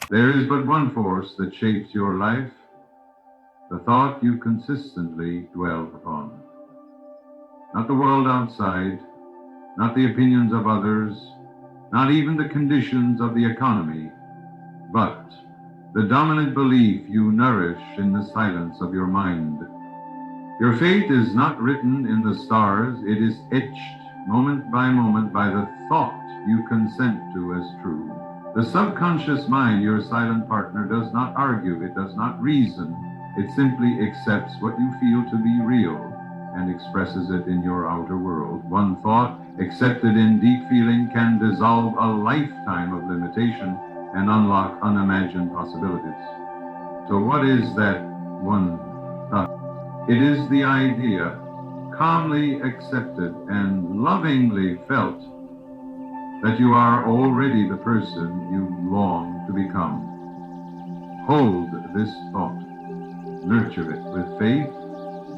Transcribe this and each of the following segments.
There is but one force that shapes your life, the thought you consistently dwell upon. Not the world outside, not the opinions of others, not even the conditions of the economy, but the dominant belief you nourish in the silence of your mind. Your fate is not written in the stars, it is etched moment by moment by the thought you consent to as true. The subconscious mind, your silent partner, does not argue, it does not reason, it simply accepts what you feel to be real and expresses it in your outer world. One thought, accepted in deep feeling, can dissolve a lifetime of limitation and unlock unimagined possibilities. So what is that one thought? It is the idea, calmly accepted and lovingly felt, that you are already the person you long to become. Hold this thought, nurture it with faith,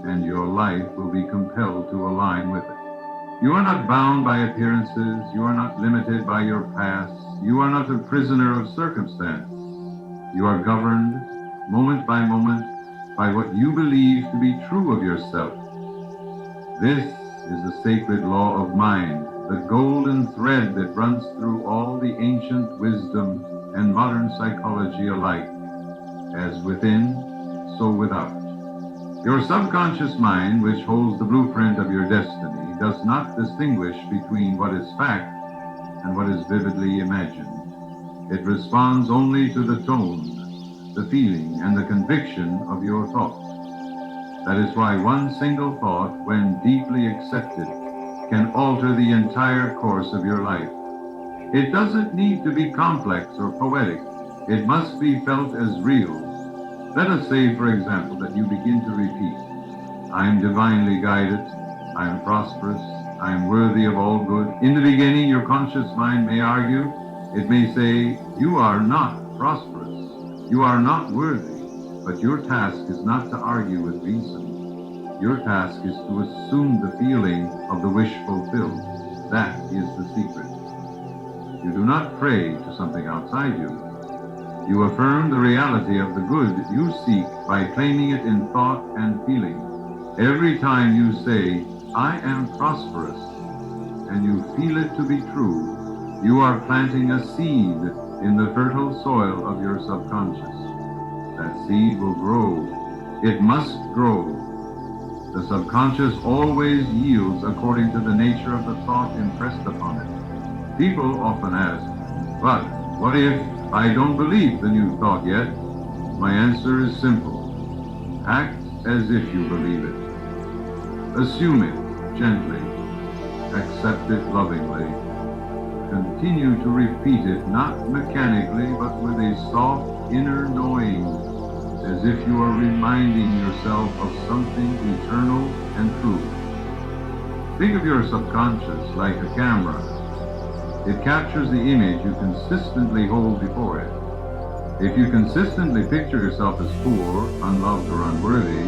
and your life will be compelled to align with it. You are not bound by appearances, you are not limited by your past, you are not a prisoner of circumstance. You are governed, moment by moment, by what you believe to be true of yourself. This is the sacred law of mind, the golden thread that runs through all the ancient wisdom and modern psychology alike. As within, so without. Your subconscious mind, which holds the blueprint of your destiny, does not distinguish between what is fact and what is vividly imagined. It responds only to the tone, the feeling, and the conviction of your thoughts. That is why one single thought, when deeply accepted, can alter the entire course of your life. It doesn't need to be complex or poetic. It must be felt as real. Let us say, for example, that you begin to repeat, I am divinely guided, I am prosperous, I am worthy of all good. In the beginning, your conscious mind may argue. It may say, you are not prosperous, you are not worthy. But your task is not to argue with reason. Your task is to assume the feeling of the wish fulfilled. That is the secret. You do not pray to something outside you. You affirm the reality of the good you seek by claiming it in thought and feeling. Every time you say, I am prosperous, and you feel it to be true, you are planting a seed in the fertile soil of your subconscious. That seed will grow. It must grow. The subconscious always yields according to the nature of the thought impressed upon it. People often ask, but what if I don't believe the new thought yet? My answer is simple. Act as if you believe it. Assume it gently. Accept it lovingly. Continue to repeat it, not mechanically, but with a soft inner knowing, as if you are reminding yourself of something eternal and true. Think of your subconscious like a camera. It captures the image you consistently hold before it. If you consistently picture yourself as poor, unloved, or unworthy,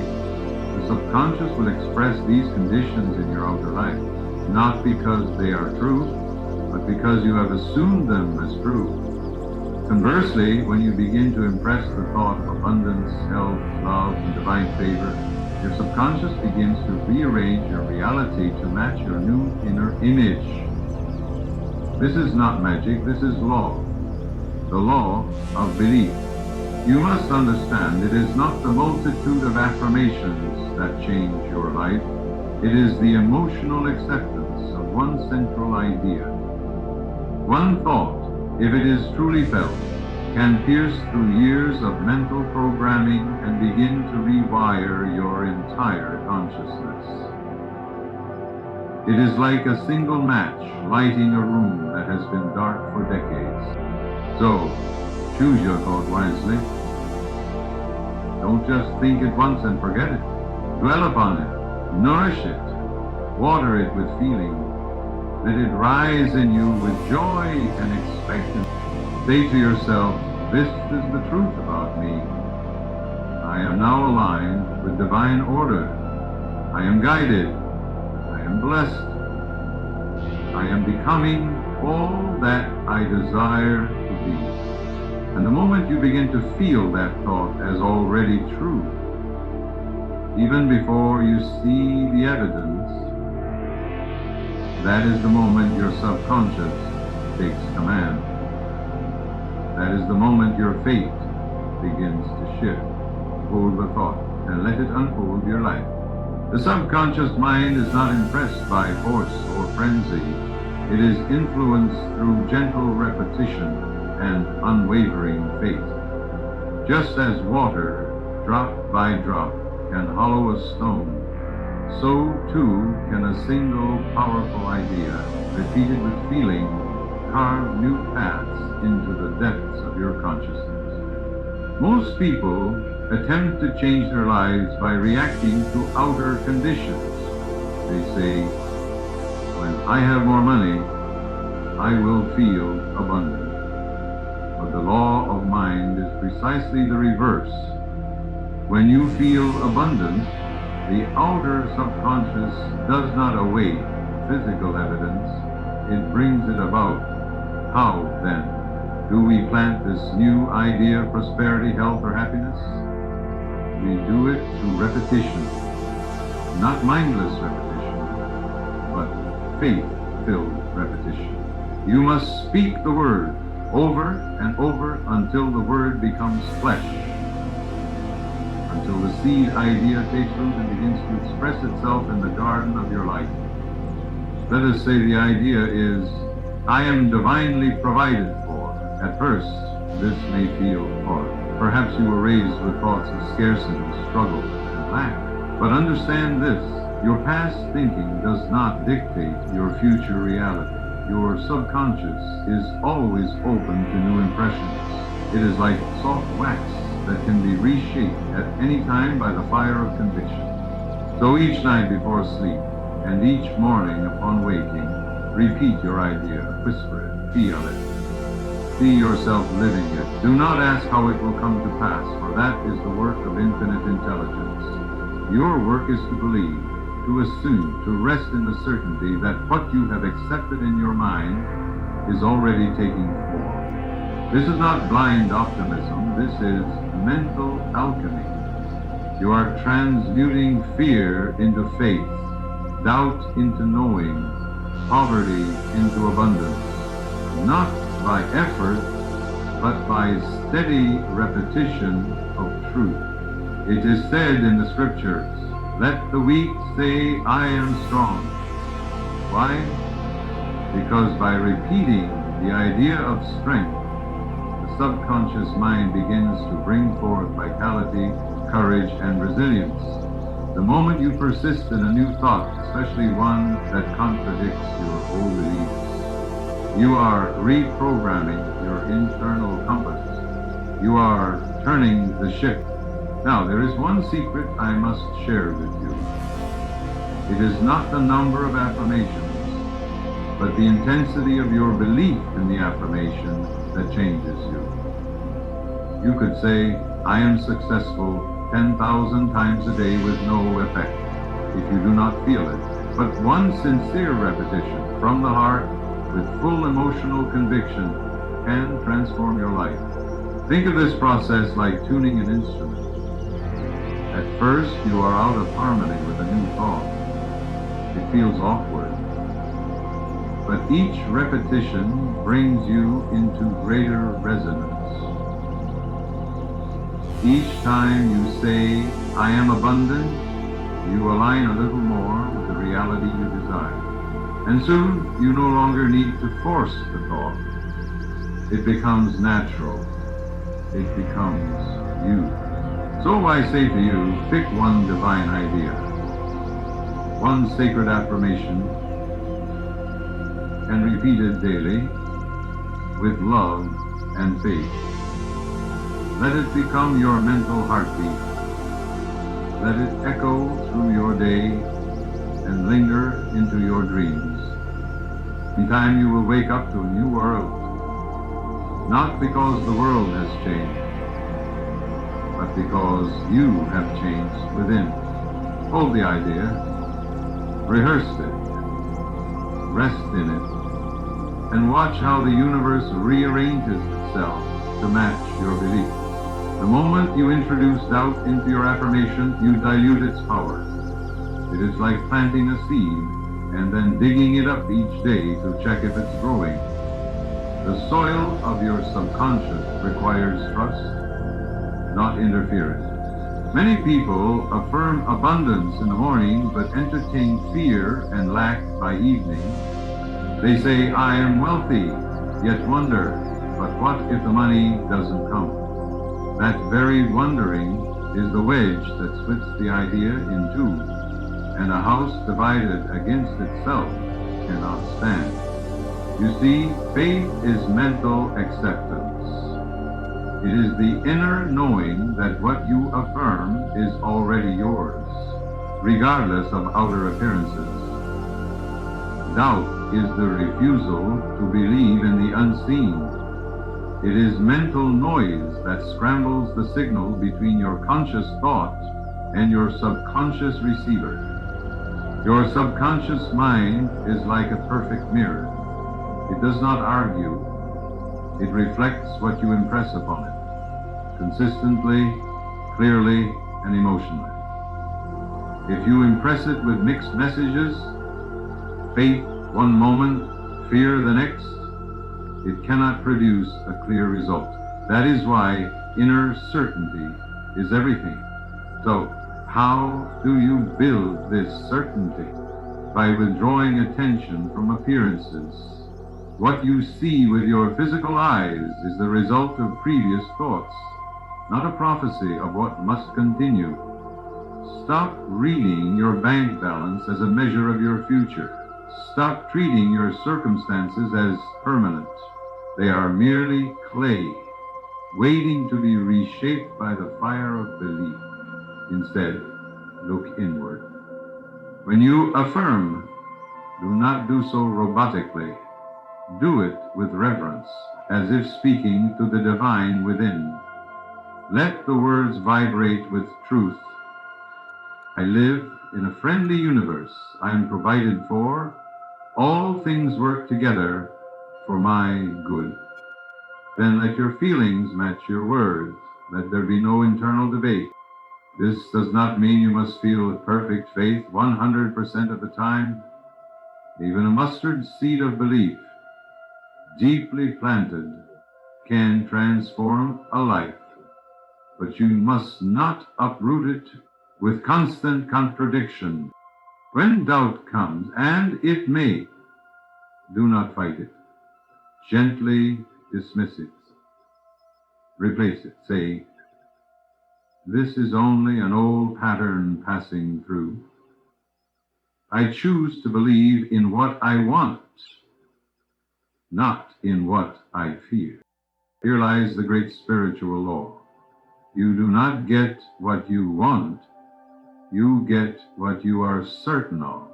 the subconscious will express these conditions in your outer life, not because they are true, but because you have assumed them as true. Conversely, when you begin to impress the thought of abundance, health, love, and divine favor, your subconscious begins to rearrange your reality to match your new inner image. This is not magic, this is law. The law of belief. You must understand it is not the multitude of affirmations that change your life. It is the emotional acceptance of one central idea. One thought, if it is truly felt, can pierce through years of mental programming and begin to rewire your entire consciousness. It is like a single match lighting a room that has been dark for decades. So, choose your thought wisely. Don't just think it once and forget it. Dwell upon it, nourish it, water it with feeling. Let it rise in you with joy and expectancy. Say to yourself, this is the truth about me. I am now aligned with divine order. I am guided. I am blessed. I am becoming all that I desire to be. And the moment you begin to feel that thought as already true, even before you see the evidence, that is the moment your subconscious takes command. That is the moment your fate begins to shift. Hold the thought and let it unfold your life. The subconscious mind is not impressed by force or frenzy. It is influenced through gentle repetition and unwavering faith. Just as water, drop by drop, can hollow a stone, so too can a single powerful idea, repeated with feeling, carve new paths into the depths of your consciousness. Most people attempt to change their lives by reacting to outer conditions. They say, when I have more money, I will feel abundant. But the law of mind is precisely the reverse. When you feel abundant, the outer subconscious does not await physical evidence, it brings it about. How, then, do we plant this new idea of prosperity, health, or happiness? We do it through repetition, not mindless repetition, but faith-filled repetition. You must speak the word over and over until the word becomes flesh, until the seed idea takes root and begins to express itself in the garden of your life. Let us say the idea is, I am divinely provided for. At first, this may feel hard. Perhaps you were raised with thoughts of scarcity, struggle, and lack. But understand this, your past thinking does not dictate your future reality. Your subconscious is always open to new impressions. It is like soft wax that can be reshaped at any time by the fire of conviction. So each night before sleep, and each morning upon waking, repeat your idea, whisper it, feel it. See yourself living it. Do not ask how it will come to pass, for that is the work of infinite intelligence. Your work is to believe, to assume, to rest in the certainty that what you have accepted in your mind is already taking form. This is not blind optimism, this is mental alchemy. You are transmuting fear into faith, doubt into knowing, poverty into abundance, not by effort, but by steady repetition of truth. It is said in the scriptures, let the weak say, I am strong. Why? Because by repeating the idea of strength, the subconscious mind begins to bring forth vitality, courage, and resilience. The moment you persist in a new thought, especially one that contradicts your old beliefs, you are reprogramming your internal compass. You are turning the ship. Now, there is one secret I must share with you. It is not the number of affirmations, but the intensity of your belief in the affirmation that changes you. You could say, I am successful 10,000 times a day with no effect, if you do not feel it. But one sincere repetition from the heart with full emotional conviction can transform your life. Think of this process like tuning an instrument. At first, you are out of harmony with a new thought. It feels awkward. But each repetition brings you into greater resonance. Each time you say, I am abundant, you align a little more with the reality you desire. And soon, you no longer need to force the thought. It becomes natural. It becomes you. So I say to you, pick one divine idea, one sacred affirmation, and repeat it daily with love and faith. Let it become your mental heartbeat. Let it echo through your day and linger into your dreams. In time you will wake up to a new world, not because the world has changed, but because you have changed within. Hold the idea, rehearse it, rest in it, and watch how the universe rearranges itself to match your belief. The moment you introduce doubt into your affirmation, you dilute its power. It is like planting a seed and then digging it up each day to check if it's growing. The soil of your subconscious requires trust, not interference. Many people affirm abundance in the morning but entertain fear and lack by evening. They say, I am wealthy, yet wonder, but what if the money doesn't come? That very wondering is the wedge that splits the idea in two, and a house divided against itself cannot stand. You see, faith is mental acceptance. It is the inner knowing that what you affirm is already yours, regardless of outer appearances. Doubt is the refusal to believe in the unseen. It is mental noise that scrambles the signal between your conscious thought and your subconscious receiver. Your subconscious mind is like a perfect mirror. It does not argue. It reflects what you impress upon it, consistently, clearly, and emotionally. If you impress it with mixed messages, faith one moment, fear the next, it cannot produce a clear result. That is why inner certainty is everything. So, how do you build this certainty? By withdrawing attention from appearances. What you see with your physical eyes is the result of previous thoughts, not a prophecy of what must continue. Stop reading your bank balance as a measure of your future. Stop treating your circumstances as permanent. They are merely clay, waiting to be reshaped by the fire of belief. Instead, look inward. When you affirm, do not do so robotically. Do it with reverence, as if speaking to the divine within. Let the words vibrate with truth. I live in a friendly universe. I am provided for. All things work together for my good. Then let your feelings match your words. Let there be no internal debate. This does not mean you must feel perfect faith 100% of the time. Even a mustard seed of belief, deeply planted, can transform a life. But you must not uproot it with constant contradiction. When doubt comes, and it may, do not fight it. Gently dismiss it. Replace it. Say, this is only an old pattern passing through. I choose to believe in what I want, not in what I fear. Here lies the great spiritual law. You do not get what you want, you get what you are certain of.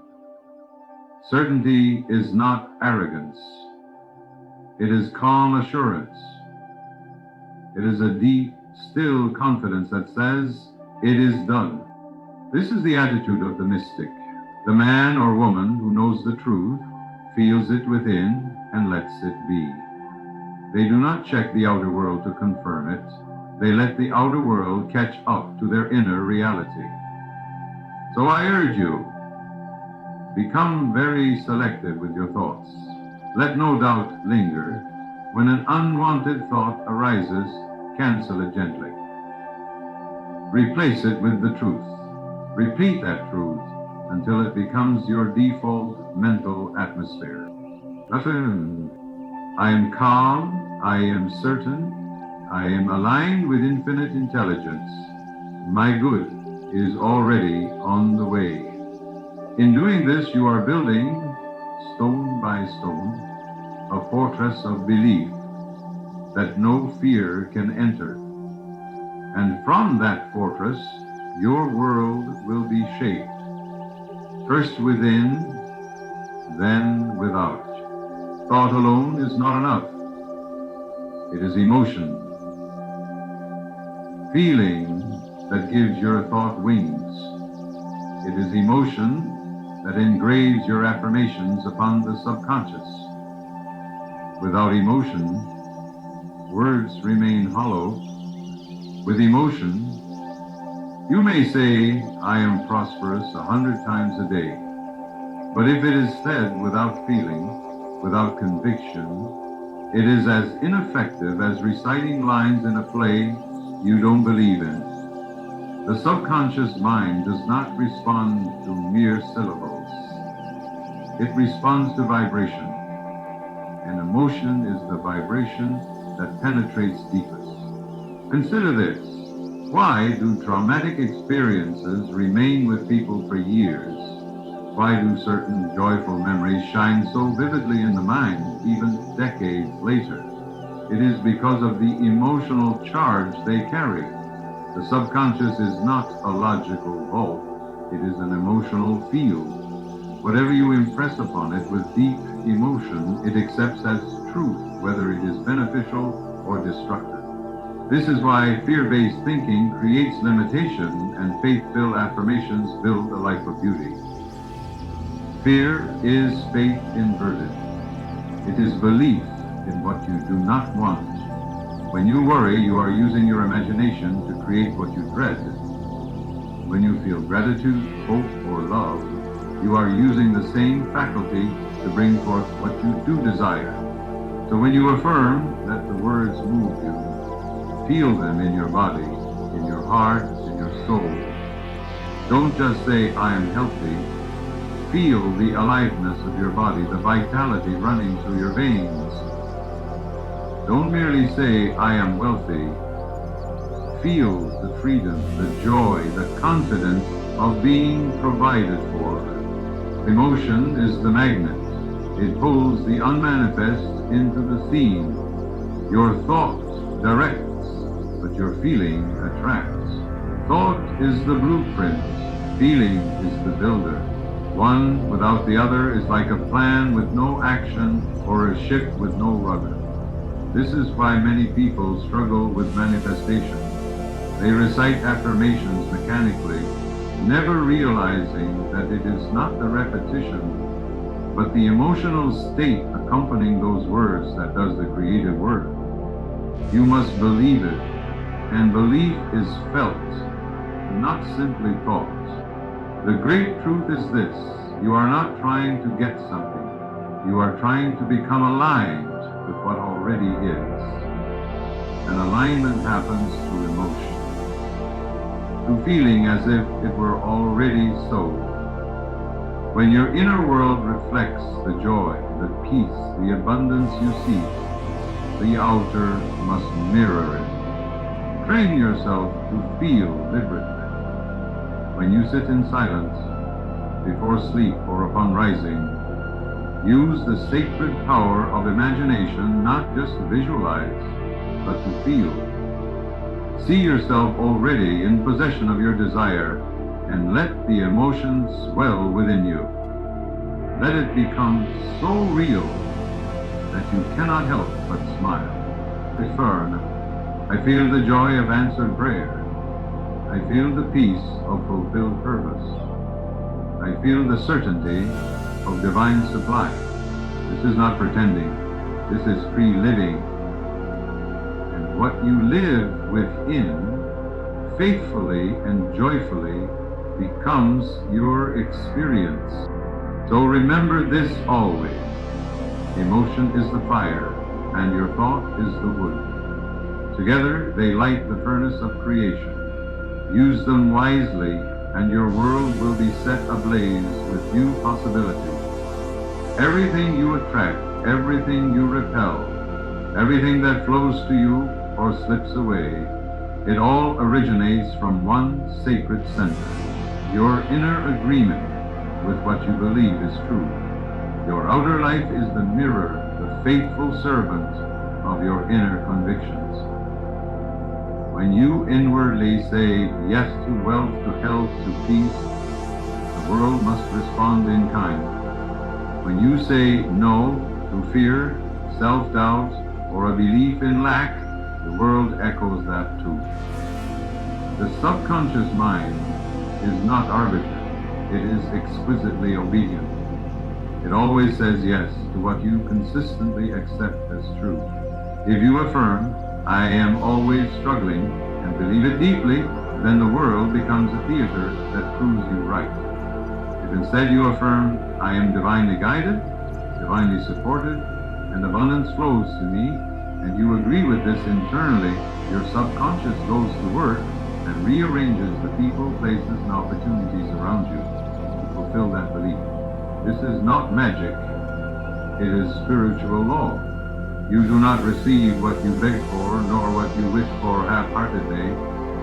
Certainty is not arrogance. It is calm assurance. It is a deep, still confidence that says, it is done. This is the attitude of the mystic. The man or woman who knows the truth, feels it within, and lets it be. They do not check the outer world to confirm it. They let the outer world catch up to their inner reality. So I urge you, become very selective with your thoughts. Let no doubt linger. When an unwanted thought arises, cancel it gently. Replace it with the truth. Repeat that truth until it becomes your default mental atmosphere. I am calm, I am certain, I am aligned with infinite intelligence. My good is already on the way. In doing this, you are building, stone by stone, a fortress of belief that no fear can enter. And from that fortress, your world will be shaped, first within, then without. Thought alone is not enough. It is emotion, feeling that gives your thought wings. It is emotion that engraves your affirmations upon the subconscious. Without emotion, words remain hollow. With emotion, you may say, I am prosperous 100 times a day. But if it is said without feeling, without conviction, it is as ineffective as reciting lines in a play you don't believe in. The subconscious mind does not respond to mere syllables. It responds to vibration, and emotion is the vibration that penetrates deepest. Consider this. Why do traumatic experiences remain with people for years? Why do certain joyful memories shine so vividly in the mind even decades later? It is because of the emotional charge they carry. The subconscious is not a logical vault. It is an emotional field. Whatever you impress upon it with deep emotion, it accepts as truth, whether it is beneficial or destructive. This is why fear-based thinking creates limitation and faith-filled affirmations build a life of beauty. Fear is faith inverted. It is belief in what you do not want. When you worry, you are using your imagination to create what you dread. When you feel gratitude, hope, or love, you are using the same faculty to bring forth what you do desire. So when you affirm, let the words move you. Feel them in your body, in your heart, in your soul. Don't just say, I am healthy. Feel the aliveness of your body, the vitality running through your veins. Don't merely say, I am wealthy. Feel the freedom, the joy, the confidence of being provided for. Emotion is the magnet. It pulls the unmanifest into the seen. Your thought directs, but your feeling attracts. Thought is the blueprint. Feeling is the builder. One without the other is like a plan with no action or a ship with no rudder. This is why many people struggle with manifestation. They recite affirmations mechanically, never realizing that it is not the repetition, but the emotional state accompanying those words that does the creative work. You must believe it, and belief is felt, not simply thought. The great truth is this: you are not trying to get something. You are trying to become aligned with what already is. And alignment happens through emotion, through feeling as if it were already so. When your inner world reflects the joy, the peace, the abundance you seek, the outer must mirror it. Train yourself to feel liberally. When you sit in silence, before sleep or upon rising, use the sacred power of imagination not just to visualize, but to feel. See yourself already in possession of your desire, and let the emotion swell within you. Let it become so real that you cannot help but smile. Affirm, I feel the joy of answered prayer. I feel the peace of fulfilled purpose. I feel the certainty of divine supply. This is not pretending. This is free living. And what you live within, faithfully and joyfully, becomes your experience. So remember this always. Emotion is the fire, and your thought is the wood. Together they light the furnace of creation. Use them wisely, and your world will be set ablaze with new possibilities. Everything you attract, everything you repel, everything that flows to you or slips away, it all originates from one sacred center, your inner agreement with what you believe is true. Your outer life is the mirror, the faithful servant of your inner convictions. When you inwardly say yes to wealth, to health, to peace, the world must respond in kind. When you say no to fear, self-doubt, or a belief in lack, the world echoes that too. The subconscious mind is not arbitrary. It is exquisitely obedient. It always says yes to what you consistently accept as true. If you affirm, I am always struggling, and believe it deeply, then the world becomes a theater that proves you right. If instead you affirm, I am divinely guided, divinely supported, and abundance flows to me, and you agree with this internally, your subconscious goes to work and rearranges the people, places, and opportunities around you to fulfill that belief. This is not magic, it is spiritual law. You do not receive what you beg for, nor what you wish for half-heartedly.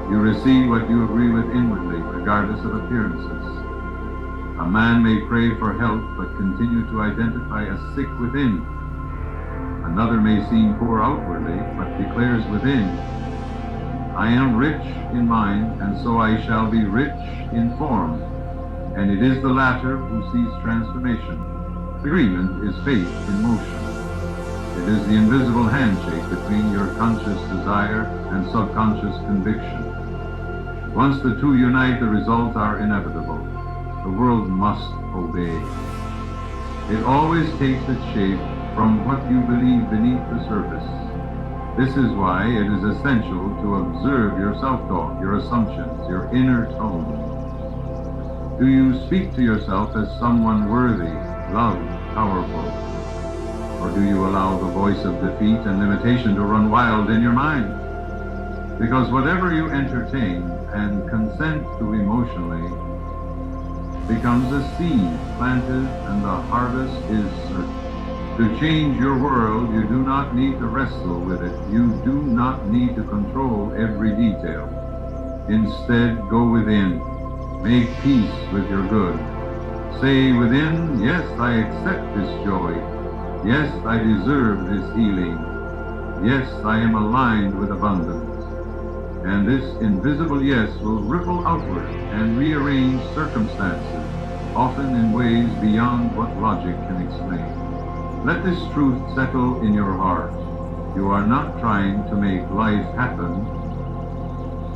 You receive what you agree with inwardly, regardless of appearances. A man may pray for help, but continue to identify as sick within. Another may seem poor outwardly, but declares within, I am rich in mind, and so I shall be rich in form. And it is the latter who sees transformation. Agreement is faith in motion. It is the invisible handshake between your conscious desire and subconscious conviction. Once the two unite, the results are inevitable. The world must obey. It always takes its shape from what you believe beneath the surface. This is why it is essential to observe your self-talk, your assumptions, your inner tone. Do you speak to yourself as someone worthy, loved, powerful? Or do you allow the voice of defeat and limitation to run wild in your mind? Because whatever you entertain and consent to emotionally becomes a seed planted, and the harvest is certain. To change your world, you do not need to wrestle with it. You do not need to control every detail. Instead, go within. Make peace with your good. Say within, yes, I accept this joy. Yes, I deserve this healing. Yes, I am aligned with abundance. And this invisible yes will ripple outward and rearrange circumstances, often in ways beyond what logic can explain. Let this truth settle in your heart. You are not trying to make life happen.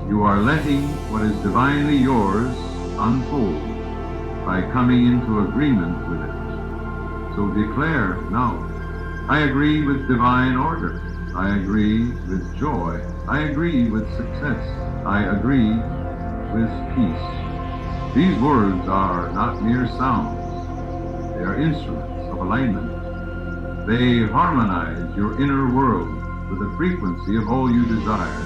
You are letting what is divinely yours unfold by coming into agreement with it. So declare now, I agree with divine order. I agree with joy. I agree with success. I agree with peace. These words are not mere sounds. They are instruments of alignment. They harmonize your inner world with the frequency of all you desire.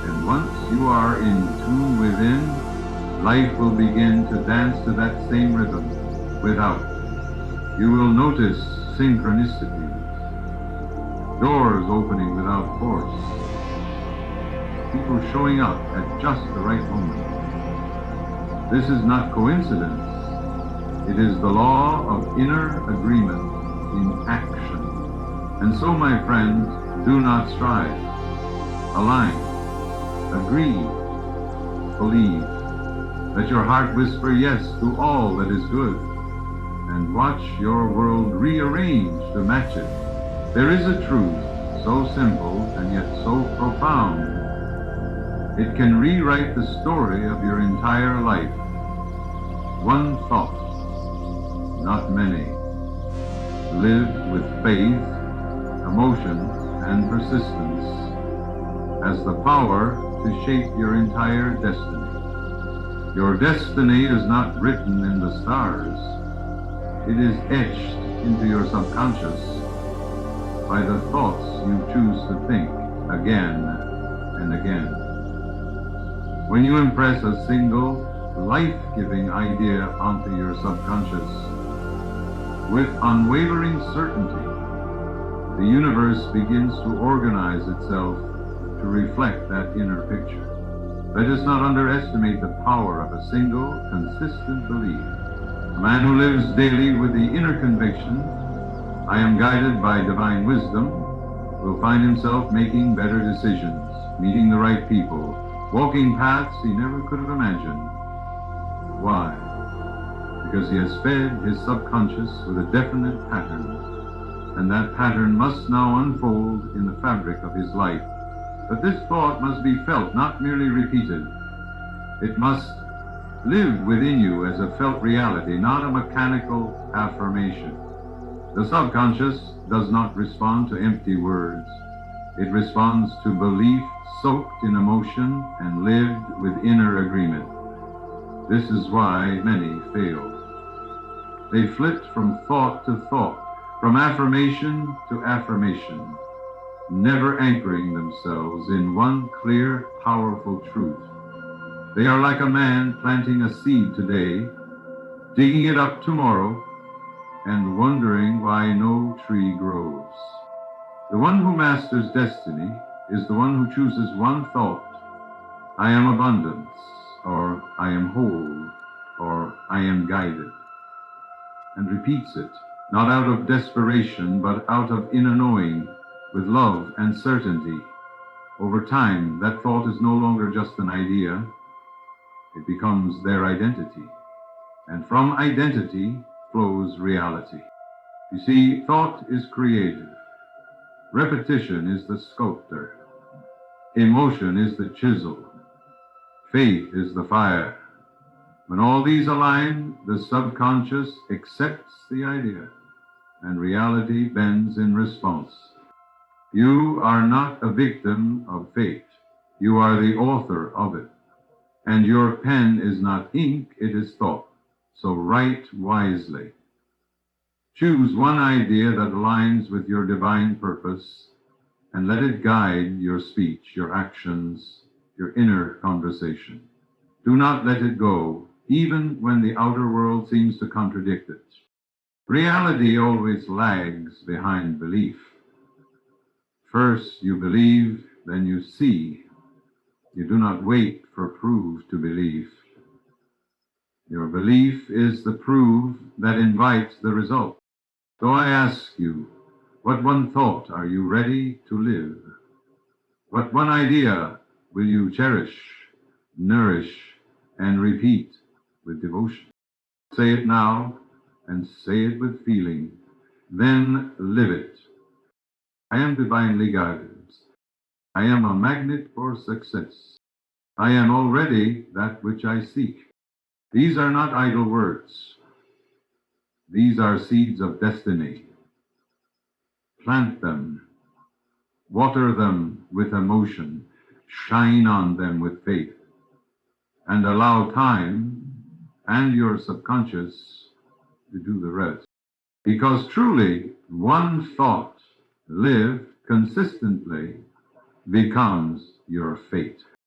And once you are in tune within, life will begin to dance to that same rhythm without. You will notice synchronicities, doors opening without force, people showing up at just the right moment. This is not coincidence. It is the law of inner agreement in action. And so, my friends, do not strive. Align. Agree. Believe. Let your heart whisper yes to all that is good, and watch your world rearrange to match it. There is a truth so simple and yet so profound. It can rewrite the story of your entire life. One thought, not many. Live with faith, emotion, and persistence has the power to shape your entire destiny. Your destiny is not written in the stars. It is etched into your subconscious by the thoughts you choose to think again and again. When you impress a single life-giving idea onto your subconscious with unwavering certainty, the universe begins to organize itself to reflect that inner picture. Let us not underestimate the power of a single, consistent belief. A man who lives daily with the inner conviction, I am guided by divine wisdom, will find himself making better decisions, meeting the right people, walking paths he never could have imagined. Why? Because he has fed his subconscious with a definite pattern, and that pattern must now unfold in the fabric of his life. But this thought must be felt, not merely repeated. It must live within you as a felt reality, not a mechanical affirmation. The subconscious does not respond to empty words. It responds to belief soaked in emotion and lived with inner agreement. This is why many fail. They flit from thought to thought, from affirmation to affirmation, never anchoring themselves in one clear, powerful truth. They are like a man planting a seed today, digging it up tomorrow, and wondering why no tree grows. The one who masters destiny is the one who chooses one thought: I am abundance, or I am whole, or I am guided, and repeats it, not out of desperation, but out of inner knowing, with love and certainty. Over time, that thought is no longer just an idea, it becomes their identity. And from identity flows reality. You see, thought is creative. Repetition is the sculptor. Emotion is the chisel. Faith is the fire. When all these align, the subconscious accepts the idea, and reality bends in response. You are not a victim of fate. You are the author of it. And your pen is not ink, it is thought. So write wisely. Choose one idea that aligns with your divine purpose, and let it guide your speech, your actions, your inner conversation. Do not let it go, even when the outer world seems to contradict it. Reality always lags behind belief. First you believe, then you see. You do not wait for proof to believe. Your belief is the proof that invites the result. So I ask you, what one thought are you ready to live? What one idea will you cherish, nourish, and repeat with devotion? Say it now, and say it with feeling. Then live it. I am divinely guided. I am a magnet for success. I am already that which I seek. These are not idle words. These are seeds of destiny. Plant them. Water them with emotion. Shine on them with faith. And allow time and your subconscious to do the rest. Because truly, one thought lived consistently becomes your fate.